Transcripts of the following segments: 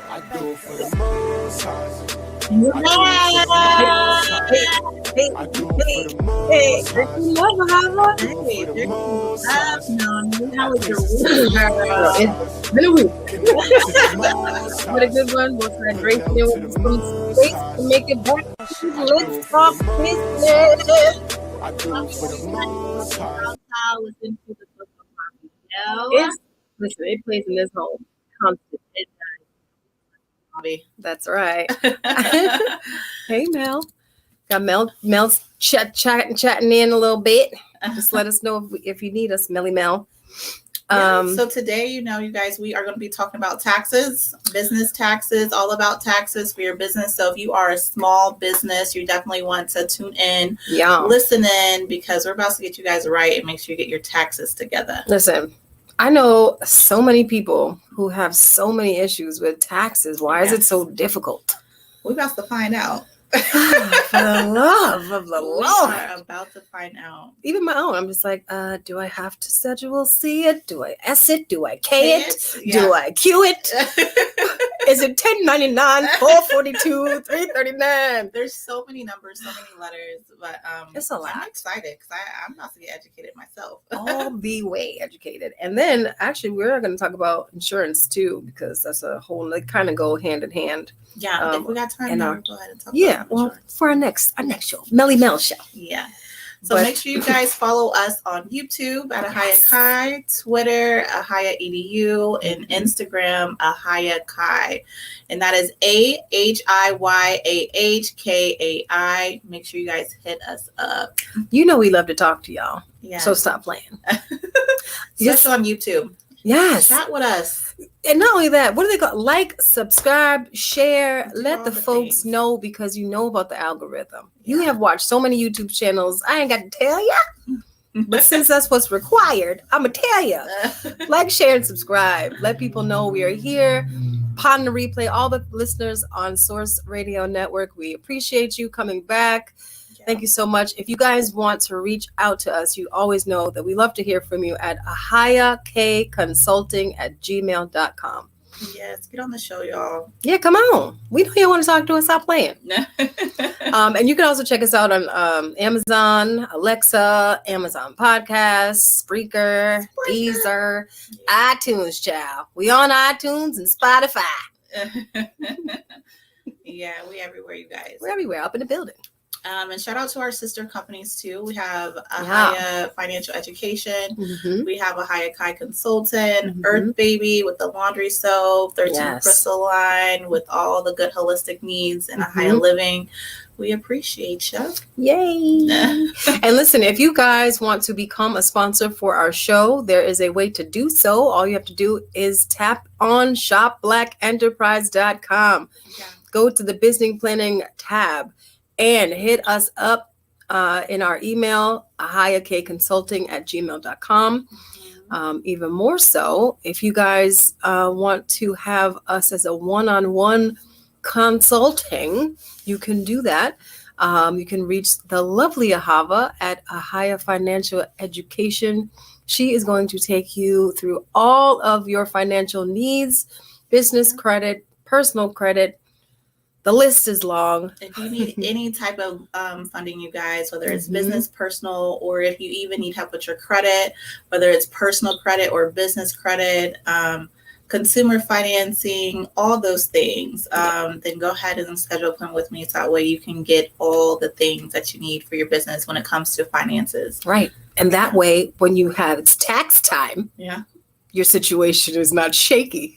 I do it for the most high. Hey, I do it for the most hey, love Ahava. Hey, Noni. How was your week, girl? It's been a week. But a good one. We'll start breaking it with some space to make it back. Let's talk business. I do it for the most high. Listen to the book of Bobby. Listen, it plays in this home constant. That's right. Hey, Mel. Got Mel's chatting in a little bit. Just let us know if you need us, Melly Mel. So today, you guys, we are going to be talking about taxes, business taxes, all about taxes for your business. So if you are a small business, you definitely want to tune in, listen in, because we're about to get you guys right and make sure you get your taxes together. Listen, I know so many people who have so many issues with taxes. Why is it so difficult? We're about to find out. For the love of the Lord. We are about to find out. Even my own. I'm just like, do I have to Schedule C it? Do I S it? Do I K it? Yeah. Do I Q it? Is it 1099, 442, 339? There's so many numbers, so many letters, but it's a lot. I'm excited because I'm about to get educated myself. All the way educated. And then actually we're going to talk about insurance too, because that's a whole, they kind of go hand in hand. Yeah, if we got time now, we'll go ahead and talk about insurance. For our next show, Melly Mel show. Yeah. So make sure you guys follow us on YouTube at Ahaya Kai, Twitter, Ahaya EDU, and Instagram, Ahaya Kai. And that is AHIYAHKAI. Make sure you guys hit us up. You know we love to talk to y'all. Yeah. So stop playing. Especially on YouTube. Yes. Chat with us. And not only that, what do they call? Like, subscribe, share, let the folks know, because you know about the algorithm. Yeah. You have watched so many YouTube channels. I ain't got to tell you. But since that's what's required, I'm going to tell you. Like, share, and subscribe. Let people know we are here. Pon the replay. All the listeners on Source Radio Network, we appreciate you coming back. Thank you so much. If you guys want to reach out to us, you always know that we love to hear from you at ahayakconsulting@gmail.com. Yes, get on the show, y'all. Yeah, come on. We know you want to talk to us. Stop playing. And you can also check us out on Amazon, Alexa, Amazon Podcasts, Spreaker, Deezer, iTunes, child. We on iTunes and Spotify. Yeah, we everywhere, you guys. We're everywhere, up in the building. And shout out to our sister companies too. We have Ahaya Financial Education. Mm-hmm. We have Ahaya Kai Consultant, mm-hmm. Earth Baby with the laundry soap, 13 Crystal line with all the good holistic needs, and mm-hmm. Ahaya Living. We appreciate you. Yay. And listen, if you guys want to become a sponsor for our show, there is a way to do so. All you have to do is tap on shopblackenterprise.com. Yeah. Go to the business planning tab and hit us up in our email, ahayakconsulting@gmail.com. Mm-hmm. Even more so, if you guys want to have us as a one-on-one consulting, you can do that. You can reach the lovely Ahava at Ahaya Financial Education. She is going to take you through all of your financial needs, business credit, personal credit. The list is long. If you need any type of funding, you guys, whether it's mm-hmm. business, personal, or if you even need help with your credit, whether it's personal credit or business credit, consumer financing, all those things, then go ahead and schedule a appointment with me. So that way you can get all the things that you need for your business when it comes to finances. Right. And that way, when you have it's tax time, your situation is not shaky.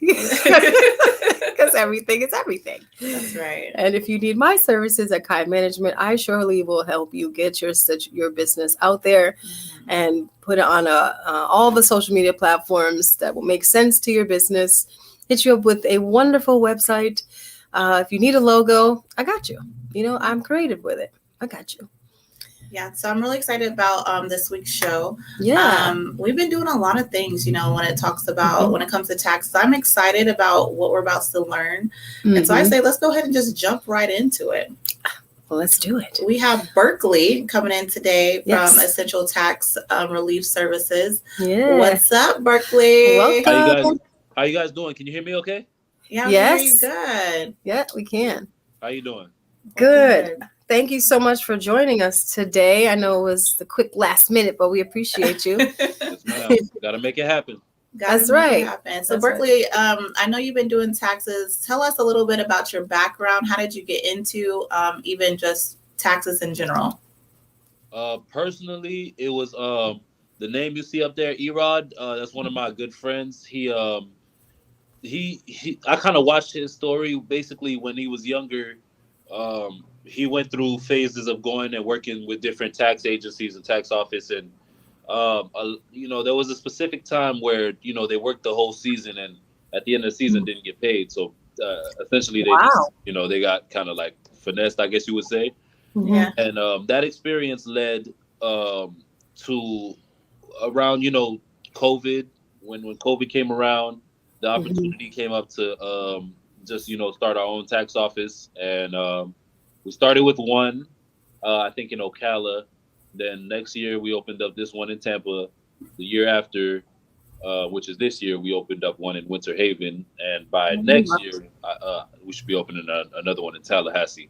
Because everything is everything. That's right. And if you need my services at Kai Management, I surely will help you get your business out there and put it on all the social media platforms that will make sense to your business. Hit you up with a wonderful website. If you need a logo, I got you. You know, I'm creative with it. I got you. Yeah, so I'm really excited about this week's show. Yeah. We've been doing a lot of things, when it talks about, when it comes to taxes. I'm excited about what we're about to learn. Mm-hmm. And so I say, let's go ahead and just jump right into it. Well, let's do it. We have Berkeley coming in today from Essential Tax Relief Services. Yeah. What's up, Berkeley? Welcome. How you guys doing? Can you hear me okay? Yeah, Yes. Good. Yeah, we can. How you doing? Good. Thank you so much for joining us today. I know it was the quick last minute, but we appreciate you. Yes, ma'am. Gotta make it happen. That's make right. it happen. So That's Berkeley, I know you've been doing taxes. Tell us a little bit about your background. How did you get into even just taxes in general? Personally, it was the name you see up there, Erod. That's one of my good friends. He I kind of watched his story. Basically, when he was younger, he went through phases of going and working with different tax agencies and tax office, and there was a specific time where they worked the whole season, and at the end of the season didn't get paid. So essentially, they just they got kind of like finessed, I guess you would say. Yeah. And that experience led to around COVID. When COVID came around, the opportunity came up to just start our own tax office, and we started with one, I think in Ocala. Then next year we opened up this one in Tampa. The year after, which is this year, we opened up one in Winter Haven, and by next year we should be opening another one in Tallahassee.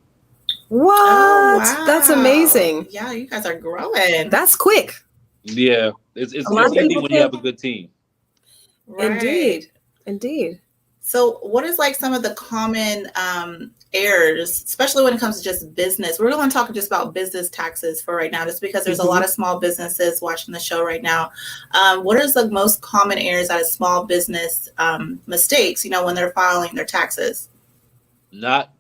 What? Oh, wow. That's amazing. Yeah, you guys are growing. That's quick. Yeah, it's easy when you have a good team. Right. Indeed. So what is like some of the common errors, especially when it comes to just business? We're going to talk just about business taxes for right now, just because there's a lot of small businesses watching the show right now. What is the most common errors that a small business mistakes, when they're filing their taxes? Not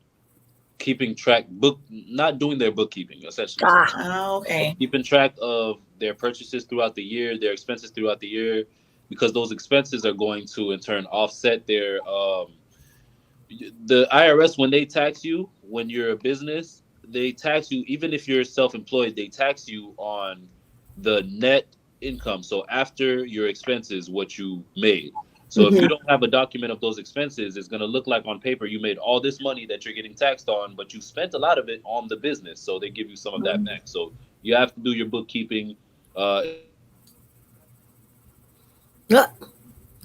keeping track, not doing their bookkeeping, essentially. Okay. Keeping track of their purchases throughout the year, their expenses throughout the year, because those expenses are going to in turn offset their the IRS. When they tax you, when you're a business, they tax you. Even if you're self-employed, they tax you on the net income, so after your expenses, what you made. So if you don't have a document of those expenses, it's going to look like on paper you made all this money that you're getting taxed on, but you spent a lot of it on the business, so they give you some of that back. So you have to do your bookkeeping. I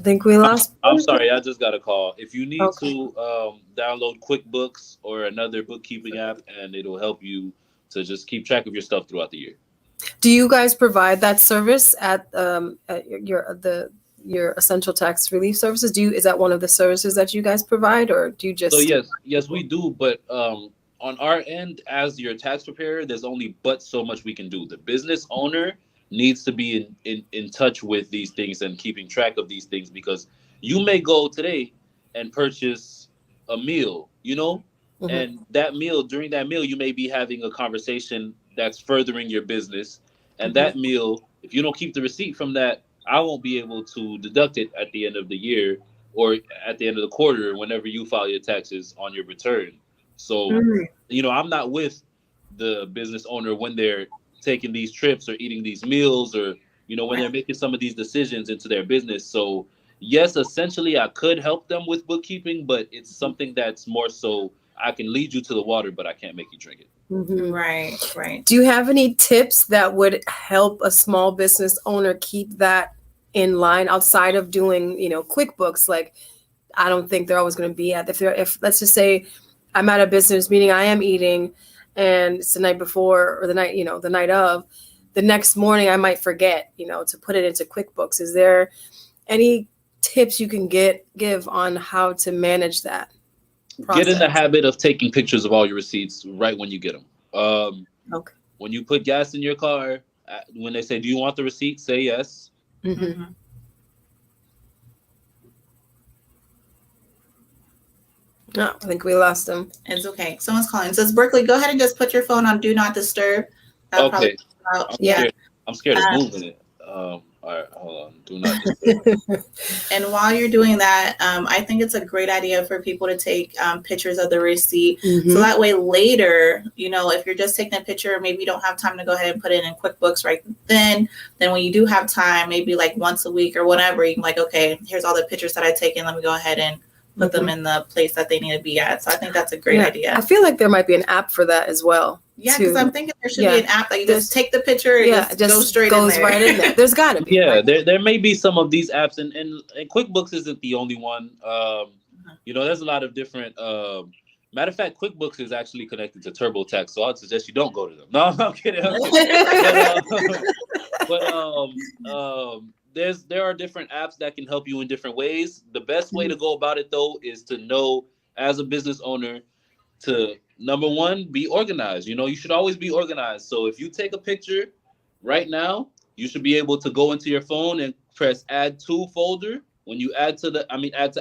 think we lost. I'm sorry, I just got a call. If you need to download QuickBooks or another bookkeeping app, and it'll help you to just keep track of your stuff throughout the year. Do you guys provide that service at your essential tax relief services? Is that one of the services that you guys provide, or do you just? So yes, we do. But on our end, as your tax preparer, there's only but so much we can do. The business owner needs to be in touch with these things and keeping track of these things, because you may go today and purchase a meal, and during that meal, you may be having a conversation that's furthering your business. And that meal, if you don't keep the receipt from that, I won't be able to deduct it at the end of the year or at the end of the quarter whenever you file your taxes on your return. So, I'm not with the business owner when they're taking these trips or eating these meals, or, when they're making some of these decisions into their business. So, yes, essentially I could help them with bookkeeping, but it's something that's more so I can lead you to the water, but I can't make you drink it. Right. Do you have any tips that would help a small business owner keep that in line outside of doing, QuickBooks? Like, I don't think they're always going to be at if let's just say I'm at a business meeting, I am eating, and it's the night before or the night of, the next morning I might forget, to put it into QuickBooks. Is there any tips you can give on how to manage that process? Get in the habit of taking pictures of all your receipts right when you get them. When you put gas in your car, when they say, "Do you want the receipt?" say yes. No, I think we lost him. It's okay. Someone's calling. Says Berkeley, go ahead and just put your phone on Do Not Disturb. Okay. I'm scared of moving it. All right, hold on. Do not disturb. And while you're doing that, I think it's a great idea for people to take pictures of the receipt. So that way later, if you're just taking a picture, maybe you don't have time to go ahead and put it in QuickBooks right then when you do have time, maybe like once a week or whatever, you can okay, here's all the pictures that I've taken. Let me go ahead and put them in the place that they need to be at. So I think that's a great idea. I feel like there might be an app for that as well. Yeah, because I'm thinking there should be an app that you just take the picture and just go straight in there. Right in there. There's got to be. Yeah, there may be some of these apps, and QuickBooks isn't the only one. there's a lot of different. Matter of fact, QuickBooks is actually connected to TurboTax, so I'd suggest you don't go to them. No, I'm kidding. I'm kidding. But there are different apps that can help you in different ways. The best way to go about it though is to know as a business owner to number one be organized. You should always be organized. So if you take a picture right now, you should be able to go into your phone and press add to folder. When you add to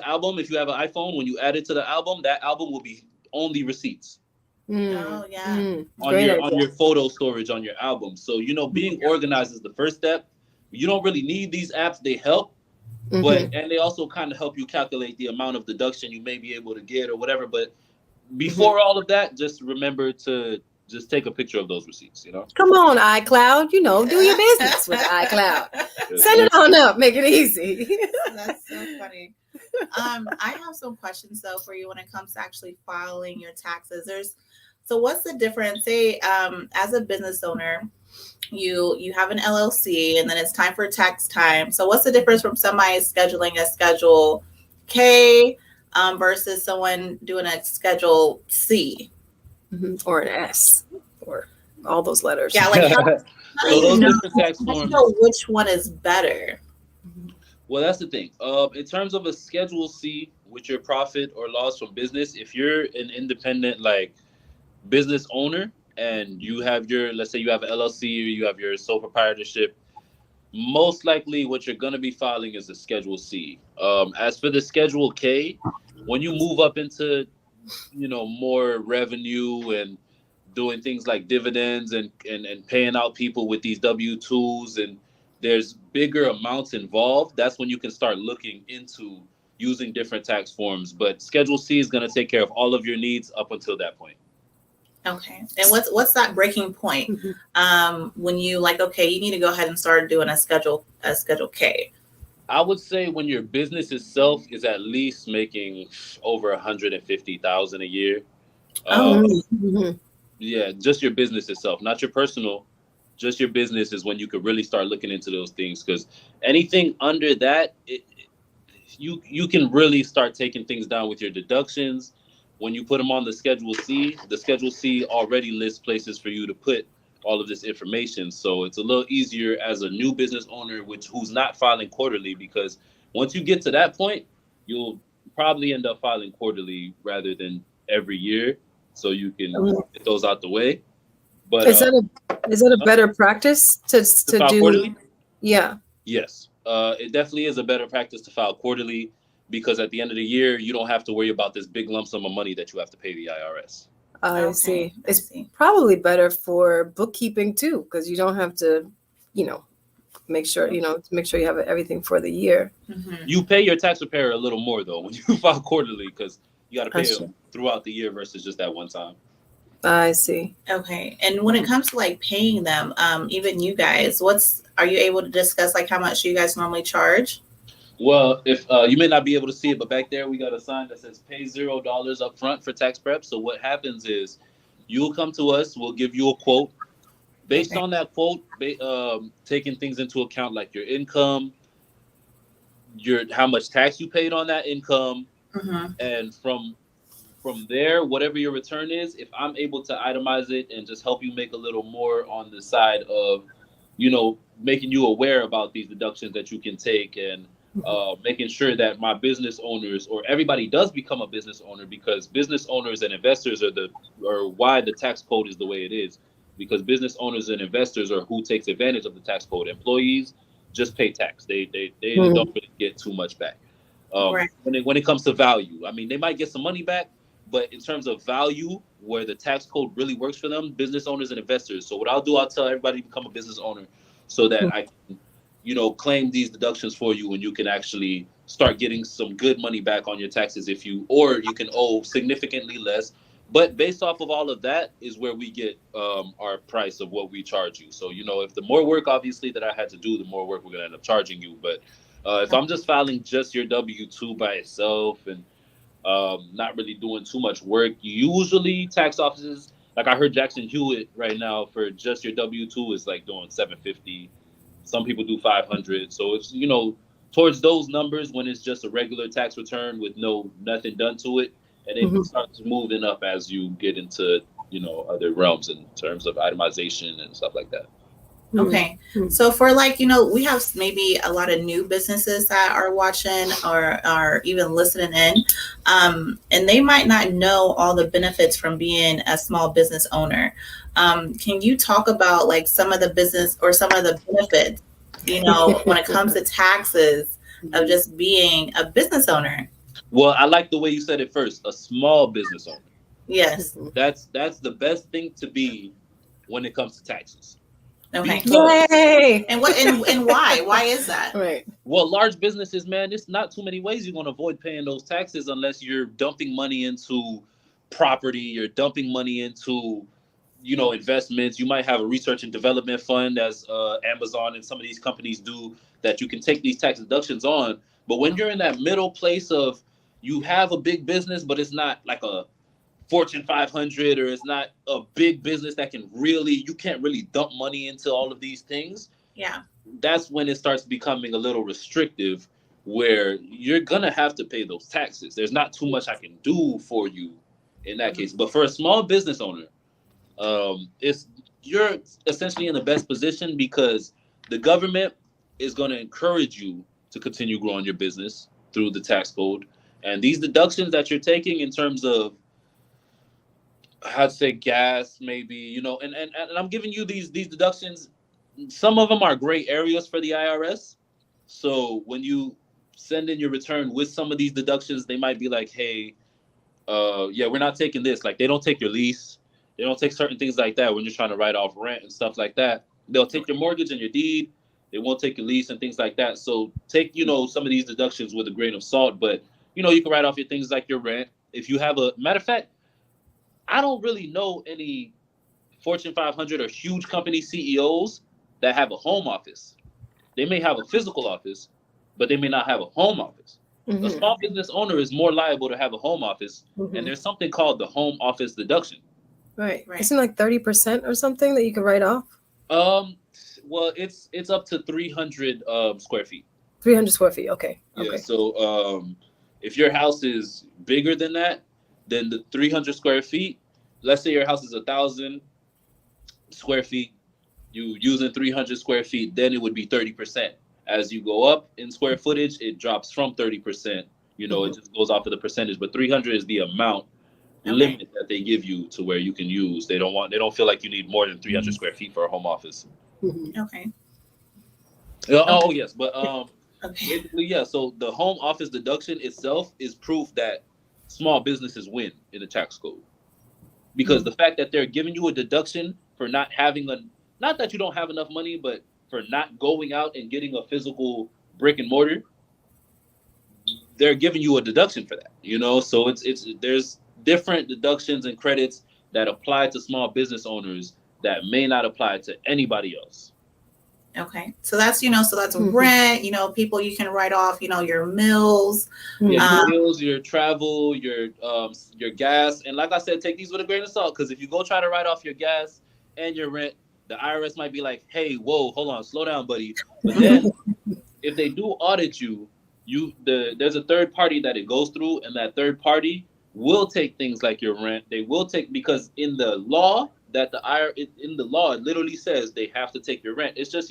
album, if you have an iPhone, when you add it to the album, that album will be only receipts Oh yeah. on your photo storage on your album. So being organized is the first step. You don't really need these apps; they help, but and they also kind of help you calculate the amount of deduction you may be able to get or whatever. But before all of that, just remember to just take a picture of those receipts. Come on, iCloud. Do your business with iCloud. Send it on up. Make it easy. That's so funny. I have some questions though for you when it comes to actually filing your taxes. So what's the difference? Say, as a business owner, you have an LLC and then it's time for tax time. So what's the difference from somebody scheduling a Schedule K versus someone doing a Schedule C? Or an S, or all those letters. Yeah, like how so those different tax forms. Know which one is better? Well, that's the thing. In terms of a Schedule C, with your profit or loss from business, if you're an independent business owner and you have let's say you have an LLC or you have your sole proprietorship, most likely what you're going to be filing is a Schedule C. As for the Schedule K, when you move up into more revenue and doing things like dividends and paying out people with these W-2s, and there's bigger amounts involved, that's when you can start looking into using different tax forms. But Schedule C is going to take care of all of your needs up until that point. Okay. And what's that breaking point when you okay, you need to go ahead and start doing a Schedule K? I would say when your business itself is at least making over 150,000 a year. Yeah, just your business itself, not your personal. Just your business is when you could really start looking into those things, because anything under that, you can really start taking things down with your deductions. When you put them on the Schedule C already lists places for you to put all of this information. So it's a little easier as a new business owner who's not filing quarterly, because once you get to that point, you'll probably end up filing quarterly rather than every year, so you can get those out the way. But is that a better practice to do quarterly? Yeah. Yes. It definitely is a better practice to file quarterly, because at the end of the year, you don't have to worry about this big lump sum of money that you have to pay the IRS. I see. It's probably better for bookkeeping too, because you don't have to, make sure you have everything for the year. You pay your tax preparer a little more though when you file quarterly, because you got to pay them throughout the year versus just that one time. I see. Okay. And when it comes to paying them, even you guys, are you able to discuss how much you guys normally charge? Well, if you may not be able to see it, but back there we got a sign that says pay $0 up front for tax prep. So what happens is you'll come to us, we'll give you a quote. Based on that quote, taking things into account like your income, how much tax you paid on that income, and from there, whatever your return is, if I'm able to itemize it and just help you make a little more on the side of, making you aware about these deductions that you can take, and making sure that my business owners, or everybody does become a business owner, because business owners and investors are why the tax code is the way it is, because business owners and investors are who takes advantage of the tax code. Employees just pay tax. They don't really get too much back. When it comes to value, they might get some money back, but in terms of value, where the tax code really works for them, business owners and investors. So what I'll do, I'll tell everybody to become a business owner, so that I can claim these deductions for you, and you can actually start getting some good money back on your taxes or you can owe significantly less. But based off of all of that is where we get our price of what we charge you. So, if the more work, obviously, that I had to do, the more work we're going to end up charging you. But if I'm just filing just your W-2 by itself and not really doing too much work, usually tax offices, like I heard Jackson Hewitt right now, for just your W-2 is doing $750. Some people do $500. So it's, towards those numbers when it's just a regular tax return with nothing done to it, and it Mhm. starts moving up as you get into other realms in terms of itemization and stuff like that. Okay. Mhm. So for like, we have maybe a lot of new businesses that are watching or are even listening in. And they might not know all the benefits from being a small business owner. Can you talk about like some of the business or some of the benefits, when it comes to taxes of just being a business owner? Well, I like the way you said it first. A small business owner. Yes. That's the best thing to be when it comes to taxes. Okay. Because Yay! And what and why? Why is that? Right. well, large businesses, man, it's not too many ways you're going to avoid paying those taxes unless you're dumping money into property, you're dumping money into investments. You might have a research and development fund, as Amazon and some of these companies do, that you can take these tax deductions on. But when you're in that middle place of you have a big business, but it's not like a Fortune 500, or it's not a big business that you can't really dump money into all of these things. Yeah. That's when it starts becoming a little restrictive, where you're gonna have to pay those taxes. There's not too much I can do for you in that case. But for a small business owner, it's you're essentially in the best position because the government is going to encourage you to continue growing your business through the tax code, and these deductions that you're taking in terms of, I'd say, gas, maybe, and I'm giving you these deductions. Some of them are gray areas for the IRS. So when you send in your return with some of these deductions, they might be like, hey, yeah, we're not taking this. Like, they don't take your lease. They don't take certain things like that when you're trying to write off rent and stuff like that. They'll take your mortgage and your deed. They won't take your lease and things like that. So take, some of these deductions with a grain of salt. But, you can write off your things like your rent. If you have matter of fact, I don't really know any Fortune 500 or huge company CEOs that have a home office. They may have a physical office, but they may not have a home office. A small business owner is more liable to have a home office, and there's something called the home office deduction. Right. Isn't it like 30% or something that you can write off? Well, it's up to 300 square feet. 300 square feet. Okay. Yeah. Okay. So if your house is bigger than that, then the 300 square feet. Let's say your house is 1,000 square feet. You using 300 square feet, then it would be 30%. As you go up in square footage, it drops from 30%. It just goes off of the percentage. But 300 is the amount limit that they give you to where you can use. They don't feel like you need more than 300 square feet for a home office. Okay. Oh yes, but Okay. basically, yeah. So the home office deduction itself is proof that small businesses win in the tax code, because the fact that they're giving you a deduction for not having not that you don't have enough money, but for not going out and getting a physical brick and mortar, they're giving you a deduction for that. So it's there's different deductions and credits that apply to small business owners that may not apply to anybody else. Okay. So that's, rent, people you can write off, your meals. Yeah, your meals, your travel, your gas. And like I said, take these with a grain of salt, because if you go try to write off your gas and your rent, the IRS might be like, hey, whoa, hold on, slow down, buddy. But then if they do audit you, there's a third party that it goes through, and that third party will take things like your rent. They will take, because in the law it literally says they have to take your rent. It's just,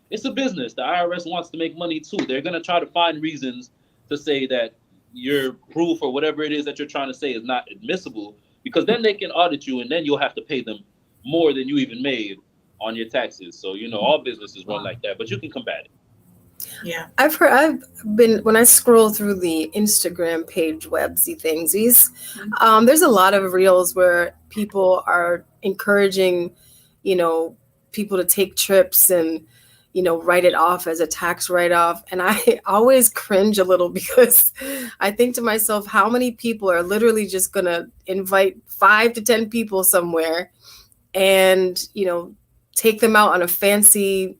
it's a business. The IRS wants to make money too. They're going to try to find reasons to say that your proof or whatever it is that you're trying to say is not admissible, because then they can audit you, and then you'll have to pay them more than you even made on your taxes. So, all businesses run like that, but you can combat it. Yeah. I've been, when I scroll through the Instagram page websy thingsies, there's a lot of reels where people are encouraging, people to take trips and, write it off as a tax write-off. And I always cringe a little, because I think to myself, how many people are literally just going to invite 5 to 10 people somewhere and, take them out on a fancy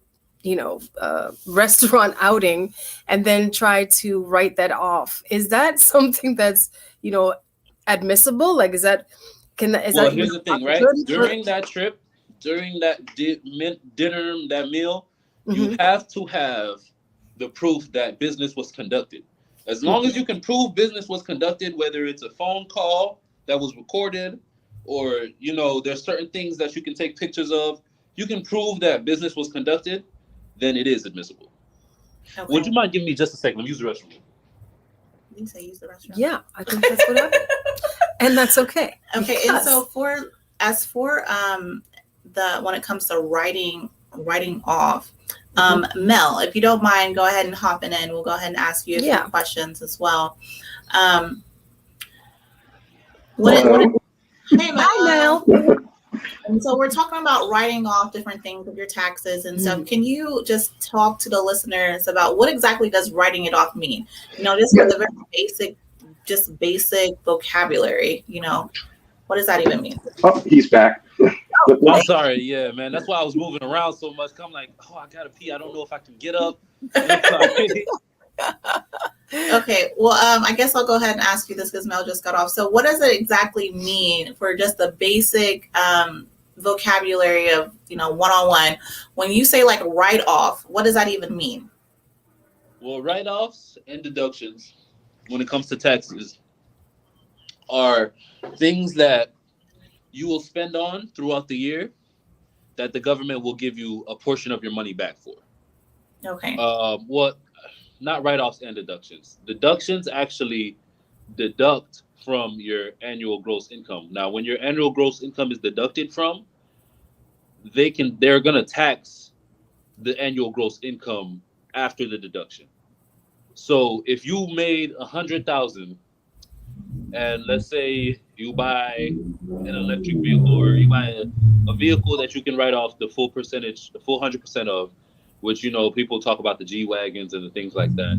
restaurant outing and then try to write that off? Is that something that's, admissible? Like, is that Well, here's the thing, right? During that trip, during that dinner, that meal, you have to have the proof that business was conducted. As long as you can prove business was conducted, whether it's a phone call that was recorded, or there's certain things that you can take pictures of, you can prove that business was conducted, then it is admissible. Okay. Would you mind giving me just a second? Let me use the restroom. You say use the restroom. Yeah, I think that's what happened. And that's okay. Okay, because- and so for the when it comes to writing off, Mel, if you don't mind, go ahead and hop in. We'll go ahead and ask you a few questions as well. Hey, Mel. And so we're talking about writing off different things of your taxes and stuff. Can you just talk to the listeners about what exactly does writing it off mean? Just for the very basic vocabulary, what does that even mean? Oh, he's back. I'm sorry. Yeah, man. That's why I was moving around so much. I'm like, oh, I gotta pee. I don't know if I can get up. Okay. Well, I guess I'll go ahead and ask you this because Mel just got off. So what does it exactly mean for just the basic vocabulary of, one-on-one? When you say like write off, what does that even mean? Well, write-offs and deductions when it comes to taxes are things that you will spend on throughout the year that the government will give you a portion of your money back for. Okay. Not write-offs and deductions. Deductions actually deduct from your annual gross income. Now, when your annual gross income is deducted from, they're gonna tax the annual gross income after the deduction. So if you made 100,000, and let's say you buy an electric vehicle, or you buy a vehicle that you can write off the full 100% of, which people talk about the G wagons and the things like that.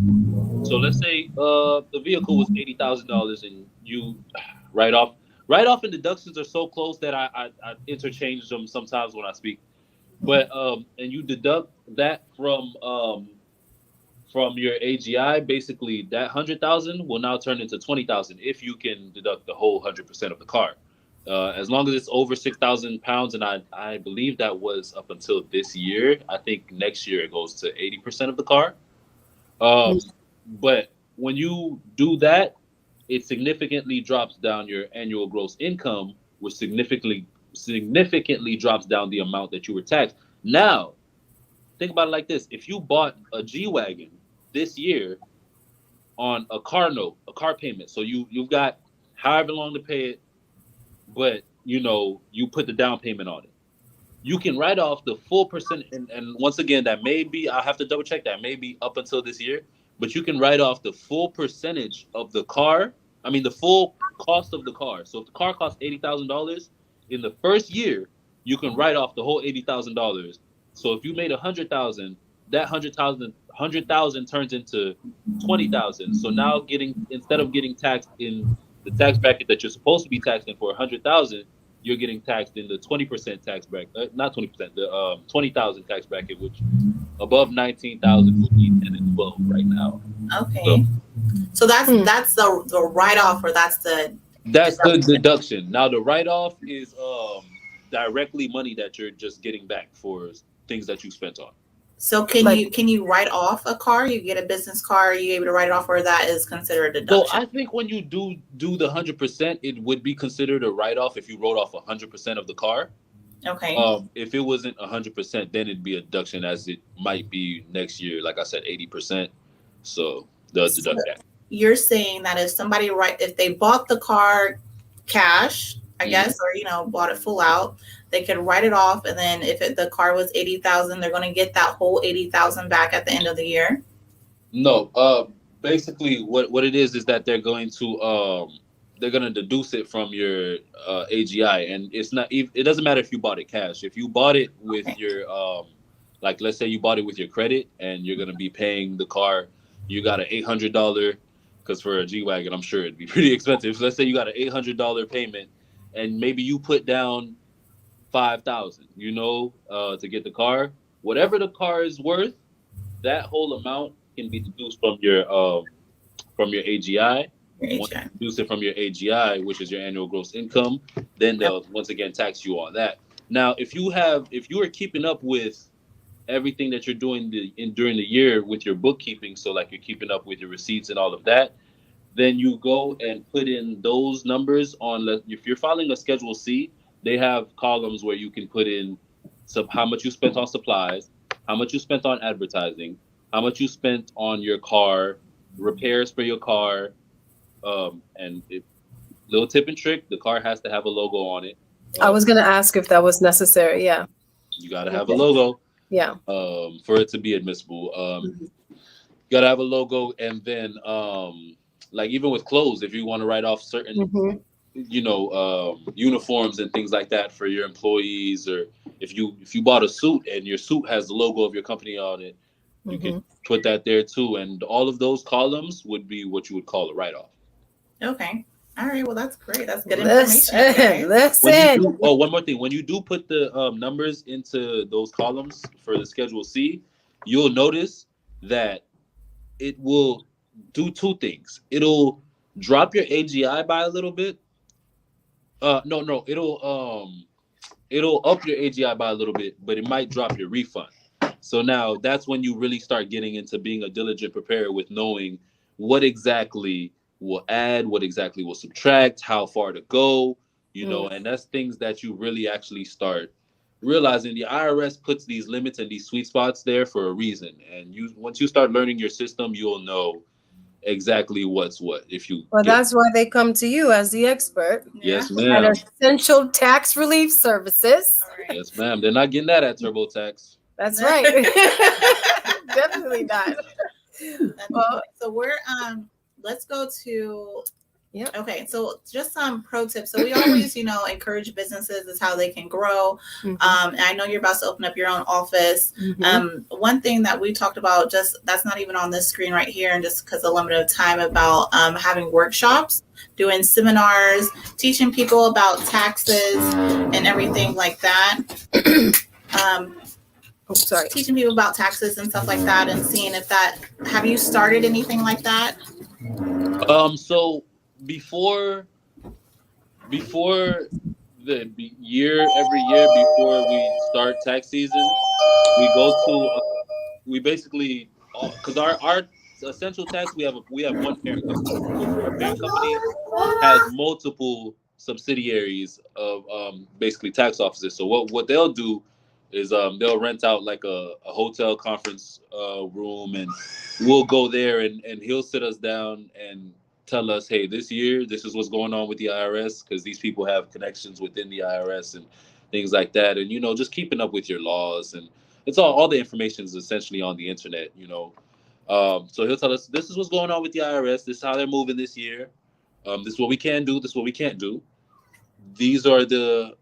So let's say the vehicle was $80,000, and you write off and deductions are so close that I interchange them sometimes when I speak. But and you deduct that from your AGI, basically that 100,000 will now turn into 20,000 if you can deduct the whole 100% of the car. As long as it's over 6,000 pounds, and I believe that was up until this year. I think next year it goes to 80% of the car. But when you do that, it significantly drops down your annual gross income, which significantly drops down the amount that you were taxed. Now, think about it like this: if you bought a G-Wagon this year on a car note, a car payment, so you've got however long to pay it, but you put the down payment on it, you can write off the full percent. And once again, that may be, I'll have to double check, that may be up until this year, but you can write off the full percentage of the car. I mean, the full cost of the car. So if the car costs $80,000 in the first year, you can write off the whole $80,000. So if you made 100,000, that 100,000 turns into 20,000. So now instead of getting taxed in the tax bracket that you're supposed to be taxed in for 100,000, you're getting taxed in the 20% tax bracket, not 20%, the 20,000 tax bracket, which above 19,000 would be 10 and 12 right now. Okay. So that's the write-off, or that's the deduction. Now the write-off is directly money that you're just getting back for things that you spent on. So can you write off a car? You get a business car, are you able to write it off, or that is considered a deduction? So I think when you do the 100%, it would be considered a write-off if you wrote off 100% of the car. Okay. If it wasn't 100%, then it'd be a deduction, as it might be next year. Like I said, 80%. So they'll deduct that. You're saying that if they bought the car cash, I guess, or bought it full out, they could write it off, and then if the car was 80,000, they're going to get that whole 80,000 back at the end of the year. No, basically what it is that they're going to deduce it from your AGI, and it doesn't matter if you bought it cash. If you bought it with your like, let's say you bought it with your credit, and you're going to be paying the car, you got an $800, because for a G-Wagon, I'm sure it'd be pretty expensive. So let's say you got an $800 payment, and maybe you put down $5,000, to get the car. Whatever the car is worth, that whole amount can be deduced from your AGI. Once you deduce it from your AGI, which is your annual gross income, then they'll once again tax you on that. Now, if you are keeping up with everything that you're doing during the year with your bookkeeping. So like you're keeping up with your receipts and all of that. Then you go and put in those numbers on. If you're filing a Schedule C, they have columns where you can put in how much you spent on supplies, how much you spent on advertising, how much you spent on your car, repairs for your car, and little tip and trick, the car has to have a logo on it. I was going to ask if that was necessary. Yeah. You got to have a logo. Yeah. For it to be admissible. You got to have a logo, and then like even with clothes, if you want to write off certain uniforms and things like that for your employees, or if you bought a suit and your suit has the logo of your company on it, you can put that there too. And all of those columns would be what you would call a write-off. Okay. All right. Well, that's great. That's good information. Listen. One more thing. When you do put the numbers into those columns for the Schedule C, you'll notice that it will do two things. It'll drop your AGI by a little bit. No. It'll up your AGI by a little bit, but it might drop your refund. So now that's when you really start getting into being a diligent preparer with knowing what exactly will add, what exactly will subtract, how far to go, and that's things that you really actually start realizing. The IRS puts these limits and these sweet spots there for a reason. And once you start learning your system, you'll know exactly what's what. That's why they come to you as the expert. Yes, ma'am. And Essential Tax Relief Services. Right. Yes, ma'am. They're not getting that at TurboTax. That's right. Definitely not. Well, so we're let's go to Yep. Okay, so just some pro tips. So we always, encourage businesses is how they can grow. And I know you're about to open up your own office. One thing that we talked about, just that's not even on this screen right here, and just because of limited time, about having workshops, doing seminars, teaching people about taxes and everything like that. Teaching people about taxes and stuff like that, and seeing if have you started anything like that? So before the year, every year before we start tax season, we basically, because our essential tax, we have one parent company. Our parent company has multiple subsidiaries of basically tax offices. So what they'll do is they'll rent out like a hotel conference room, and we'll go there, and he'll sit us down and tell us, hey, this year, this is what's going on with the IRS, because these people have connections within the IRS and things like that. And, just keeping up with your laws. And it's all the information is essentially on the internet, So he'll tell us, this is what's going on with the IRS. This is how they're moving this year. This is what we can do. This is what we can't do. These are the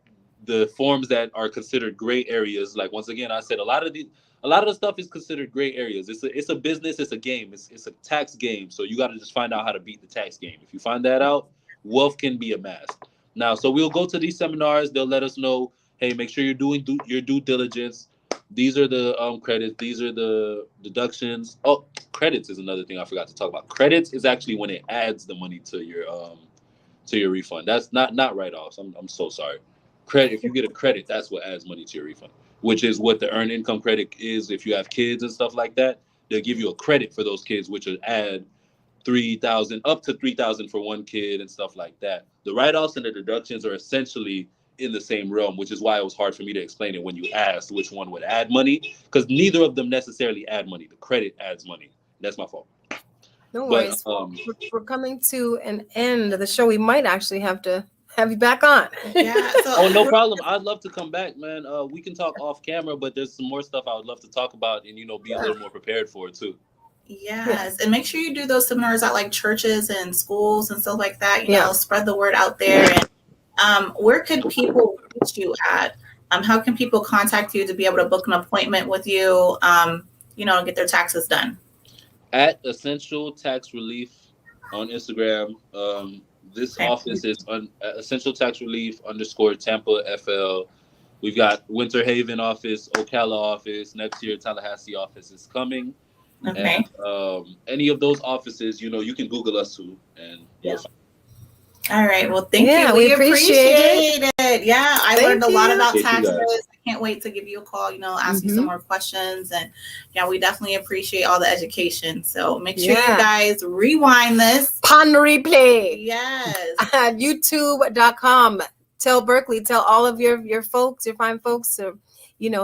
forms that are considered gray areas. Like, once again, I said, a lot of the stuff is considered gray areas. It's a business, it's a game, it's a tax game. So you got to just find out how to beat the tax game. If you find that out, wealth can be amassed. Now, so we'll go to these seminars. They'll let us know, hey, make sure you're doing your due diligence. These are the credits. These are the deductions. Oh, credits is another thing I forgot to talk about. Credits is actually when it adds the money to your refund. That's not write-offs. I'm so sorry. Credit, if you get a credit, that's what adds money to your refund, which is what the earned income credit is. If you have kids and stuff like that, they'll give you a credit for those kids, which will add $3,000 up to $3,000 for one kid and stuff like that. The write-offs and the deductions are essentially in the same realm, which is why it was hard for me to explain it when you asked which one would add money, because neither of them necessarily add money. The credit adds money. That's my fault. No worries. We're coming to an end of the show. We might actually have to have you back on. Yeah. So, no problem. I'd love to come back, man. We can talk off camera, but there's some more stuff I would love to talk about, and be a little more prepared for it too. Yes, and make sure you do those seminars at like churches and schools and stuff like that. Spread the word out there. And where could people reach you at? How can people contact you to be able to book an appointment with you? And get their taxes done. At Essential Tax Relief on Instagram. This office is Essential Tax Relief _ Tampa FL. We've got Winter Haven office, Ocala office. Next year, Tallahassee office is coming. Okay. And any of those offices, you can Google us too. And All right. Well, thank Yeah, you. we We appreciate it. Yeah, I Thank learned a lot you. about Thank you, guys. taxes. I can't wait to give you a call, ask you some more questions. And yeah, we definitely appreciate all the education. So make sure you guys rewind this. Pon replay. Yes. YouTube.com. Tell Berkeley, tell all of your folks, your fine folks to,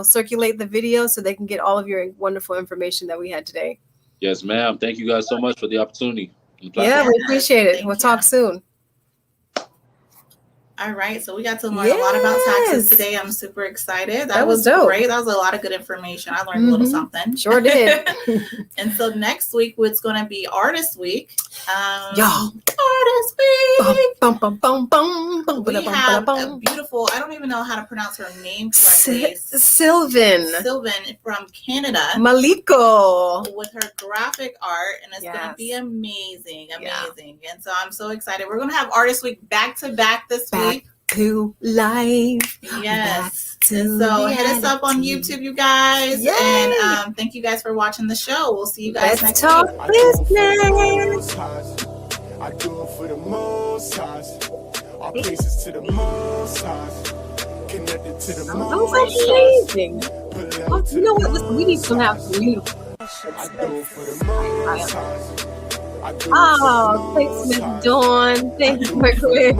circulate the video so they can get all of your wonderful information that we had today. Yes, ma'am. Thank you guys so much for the opportunity. Yeah, we appreciate it. Thank We'll you. talk soon. All right, so we got to learn a lot about taxes today. I'm super excited. That was dope. great. That was a lot of good information. I learned a little something. Sure did. And so next week, it's going to be Artist Week. Y'all. Artist Week. Bum, bum, bum, bum, bum, We bum, have bum. a beautiful, I don't even know how to pronounce her name correctly. Sylvan from Canada. Maliko. With her graphic art, and it's going to be amazing. And so I'm so excited. We're going to have Artist Week back to back this week. To life. Yes. And so hit us up on YouTube, you guys. Yay. And thank you guys for watching the show. We'll see you guys next talk week. business. I do it for the most highs. Our places to the most highs. Connected to the That most was amazing. highs. You know what? Listen, we need to have some beautiful. I do it for the most highs. Oh, thanks, Miss Dawn. Thank you, Berkeley.